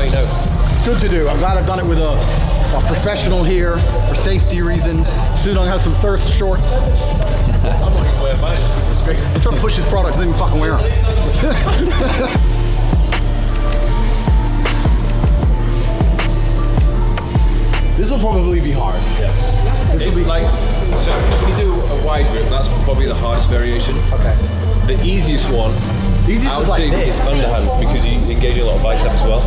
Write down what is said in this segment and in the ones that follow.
you know. It's good to do. I'm glad I've done it with a professional here for safety reasons. Soon I'll have some Thirst shorts. I'm not even wearing mine. I'm trying to push his products, didn't even fucking wear them. This will probably be hard. Yeah. This will be like, so when you do a wide grip, that's probably the hardest variation. Okay. The easiest one, I would say, is underhand, because you engage a lot of bicep as well.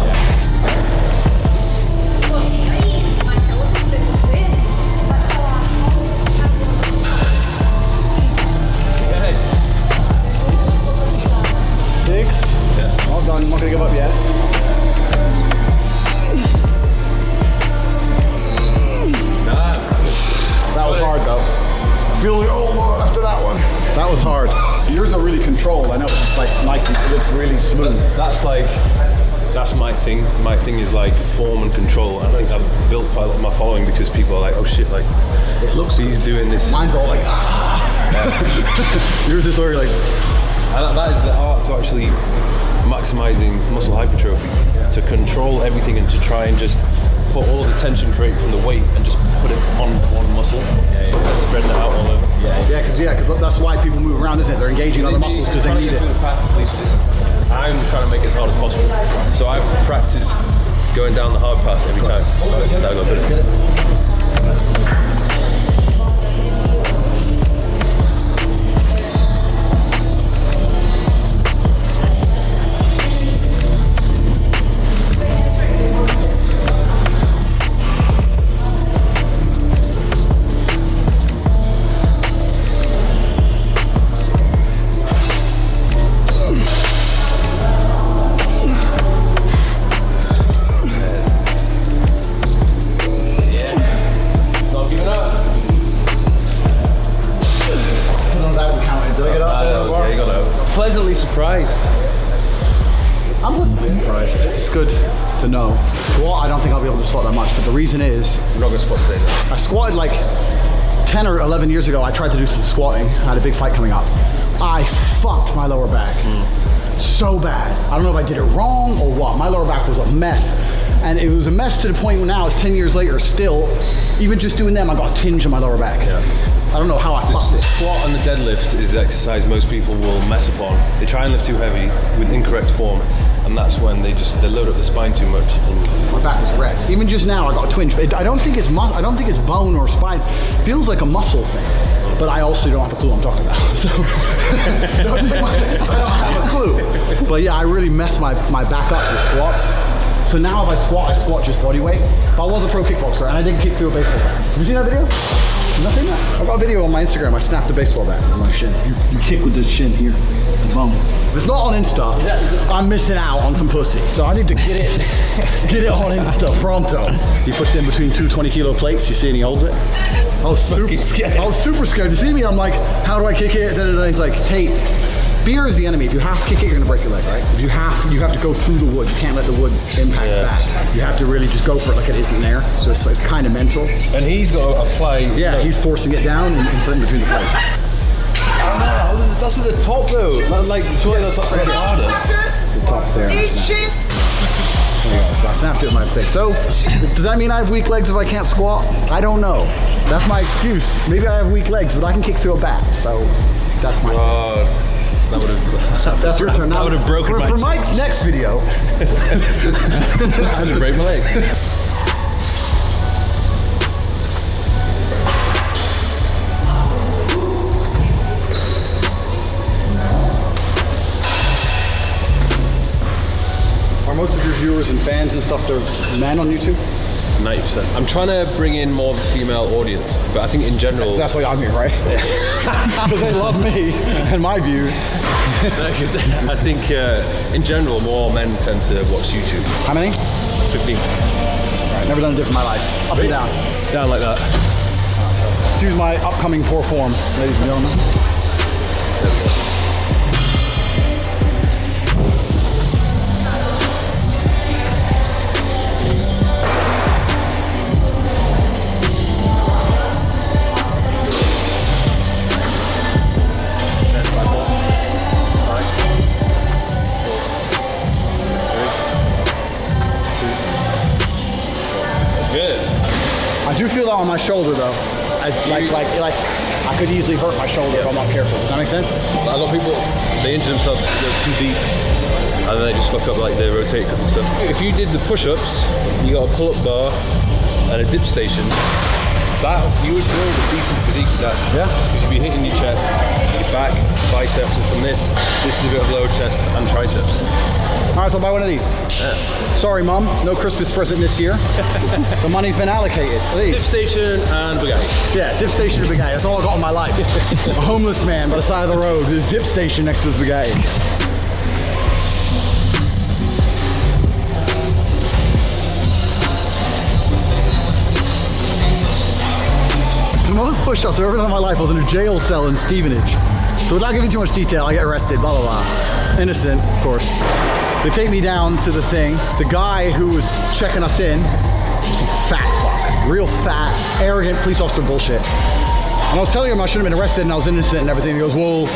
Yes. 6. Yeah. Well done. I'm not gonna give up yet. That was hard though. I feel like, oh Lord, after that one. That was hard. Yours are really controlled. I know it's just like nice and it looks really smooth. That's my thing. My thing is like form and control. I think I've built quite a lot of my following because people are like, oh shit, like it looks he's doing this. Mine's all like, yours is very like. And that is the art to actually maximizing muscle hypertrophy. Yeah. To control everything and to try and just put all the tension created from the weight and just put it on one muscle instead of spreading it out all over. Because that's why people move around, isn't it? They're engaging other muscles because they need it. I'm trying to make it as hard as possible. So I've practiced going down the hard path every time. Now I got good at it. Pleasantly surprised. I'm pleasantly surprised. It's good to know. Squat, I don't think I'll be able to squat that much, but the reason is... You're not going to squat today, though. I squatted like 10 or 11 years ago. I tried to do some squatting. I had a big fight coming up. I fucked my lower back. So bad. I don't know if I did it wrong or what. My lower back was a mess. And it was a mess to the point where now it's 10 years later still, even just doing them, I got a tinge on my lower back. Yeah. I don't know how I fucked The it. squat and the deadlift is the exercise most people will mess upon. They try and lift too heavy with incorrect form, and that's when they load up the spine too much. My back was wrecked. Even just now, I got a twinge. I don't think it's I don't think it's bone or spine. It feels like a muscle thing. But I also don't have a clue what I'm talking about. So I don't have a clue. But yeah, I really messed my back up with squats. So now if I squat just body weight. But I was a pro kickboxer and I didn't kick through a baseball bat. Have you seen that video? Have you not seen that? I got a video on my Instagram. I snapped a baseball bat with my shin. You kick with the shin here, the bone. If it's not on Insta, I'm missing out on some pussy. So I need to get it on Insta pronto. He puts it in between two 20-kilo plates. You see, and he holds it. I was super scared. You see me? I'm like, how do I kick it? He's like, Tate. Fear is the enemy. If you half kick it, you're gonna break your leg, right? If you have to go through the wood. You can't let the wood impact back. You have to really just go for it like it isn't there. So it's kind of mental. And he's got to apply. Yeah, he's forcing it down and in between the plates. That's at the top though. Like, surely that's not harder. It's the top there. So I snapped it with my thing. So, does that mean I have weak legs if I can't squat? I don't know. That's my excuse. Maybe I have weak legs, but I can kick through a bat. So, that's my thing. That would have. That's your turn now. That would have broken my. For Mike's next video. I would break my leg. Are most of your viewers and fans and stuff, they're men on YouTube? 90%. I'm trying to bring in more of a female audience, but I think in general... That's why I'm here, right? Because they love me and my views. I think in general, more men tend to watch YouTube. How many? 15. Alright, never done a dip in my life. Up and down. Down like that. Excuse my upcoming poor form, ladies and gentlemen. do feel that on my shoulder though. As like I could easily hurt my shoulder if I'm not careful. Does that make sense? A lot of people, they injure themselves because they're too deep, and then they just fuck up like their rotate cuff and stuff. If you did the push-ups, you got a pull-up bar and a dip station, that you would build a decent physique with that. Yeah. Because you'd be hitting your chest, your back, biceps, and from this is a bit of lower chest and triceps. All right, so I'll buy one of these. Yeah. Sorry, Mum, no Christmas present this year. The money's been allocated. Dip station and Bugatti. Yeah, dip station and Bugatti. That's all I got in my life. A homeless man by the side of the road with his dip station next to his Bugatti. The most push-ups I've ever done in my life was in a jail cell in Stevenage. So without giving too much detail, I get arrested, blah, blah, blah. Innocent, of course. They take me down to the thing. The guy who was checking us in was some fat fuck. Real fat, arrogant police officer bullshit. And I was telling him I shouldn't have been arrested and I was innocent and everything. He goes, well,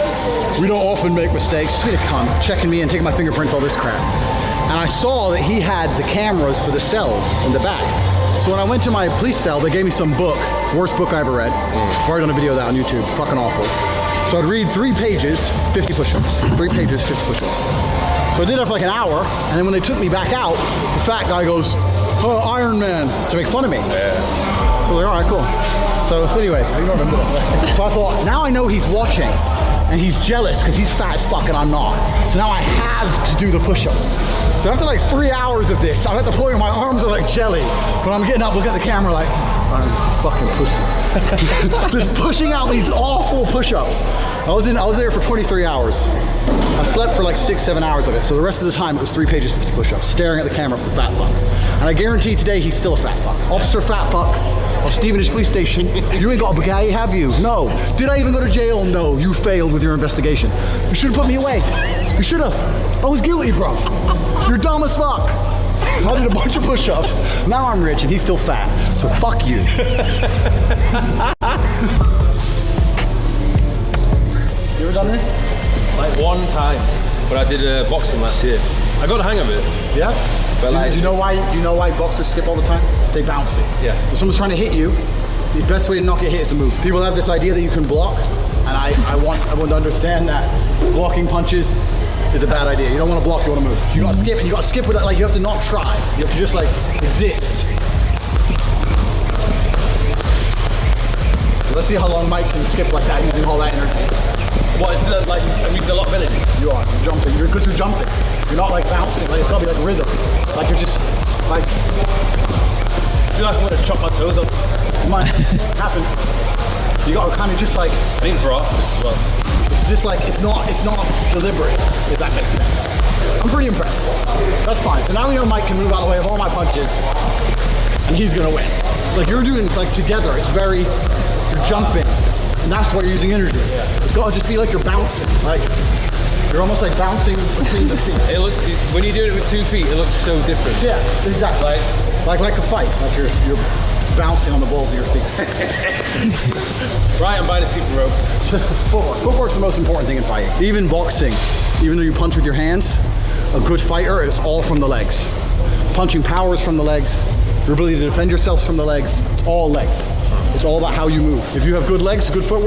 we don't often make mistakes. Just being a cunt, checking me and taking my fingerprints, all this crap. And I saw that he had the cameras for the cells in the back. So when I went to my police cell, they gave me some book, worst book I ever read. I've already done a video of that on YouTube, fucking awful. So I'd read 3 pages, 50 push-ups. 3 pages, 50 push-ups. So I did that for like an hour, and then when they took me back out, the fat guy goes, oh, Iron Man, to make fun of me. Yeah. So they're all right, cool. So anyway, I don't remember that. So I thought, now I know he's watching, and he's jealous because he's fat as fuck and I'm not. So now I have to do the push-ups. So after like 3 hours of this, I'm at the point where my arms are like jelly. When I'm getting up, looking at the camera like, I'm a fucking pussy. Just pushing out these awful push-ups. I was there for 23 hours. I slept for like 6-7 hours of it. So the rest of the time it was 3 pages, 50 push-ups, staring at the camera for the fat fuck. And I guarantee today he's still a fat fuck. Officer Fat Fuck of Stevenage Police Station. You ain't got a Bugatti, have you? No. Did I even go to jail? No. You failed with your investigation. You should have put me away. You should have. I was guilty, bro. You're dumb as fuck. I did a bunch of push-ups. Now I'm rich and he's still fat. So fuck you. You ever done this? Like one time, but I did boxing last year. I got the hang of it. Yeah? But do you know why boxers skip all the time? Stay bouncy. Yeah. If someone's trying to hit you, the best way to not get hit is to move. People have this idea that you can block, and I want to understand that blocking punches is a bad idea. You don't want to block, you want to move. So you gotta skip, and you gotta skip with it, like you have to not try. You have to just like exist. So let's see how long Mike can skip like that using all that energy. What, is it like I'm using a lot of energy? You are, you're jumping, because you're jumping. You're not like bouncing, like it's gotta be like rhythm. Like you're just, like... I feel like I'm gonna chop my toes off. Mine happens. You gotta kind of just like... I think broth as well. It's just like, it's not deliberate, if that makes sense. I'm pretty impressed. That's fine. So now we know Mike can move out of the way of all my punches, and he's gonna win. Like you're doing, like together, it's very, you're jumping, and that's why you're using energy. Yeah. It's gotta just be like you're bouncing. Like, you're almost like bouncing between the feet. When you do it with 2 feet, it looks so different. Yeah, exactly. Like a fight, like you're bouncing on the balls of your feet. Right, I'm buying a skipping rope. Footwork. Footwork's the most important thing in fighting. Even boxing, even though you punch with your hands, a good fighter, it's all from the legs. Punching power is from the legs. Your ability to defend yourself from the legs. It's all legs. It's all about how you move. If you have good legs, good footwork,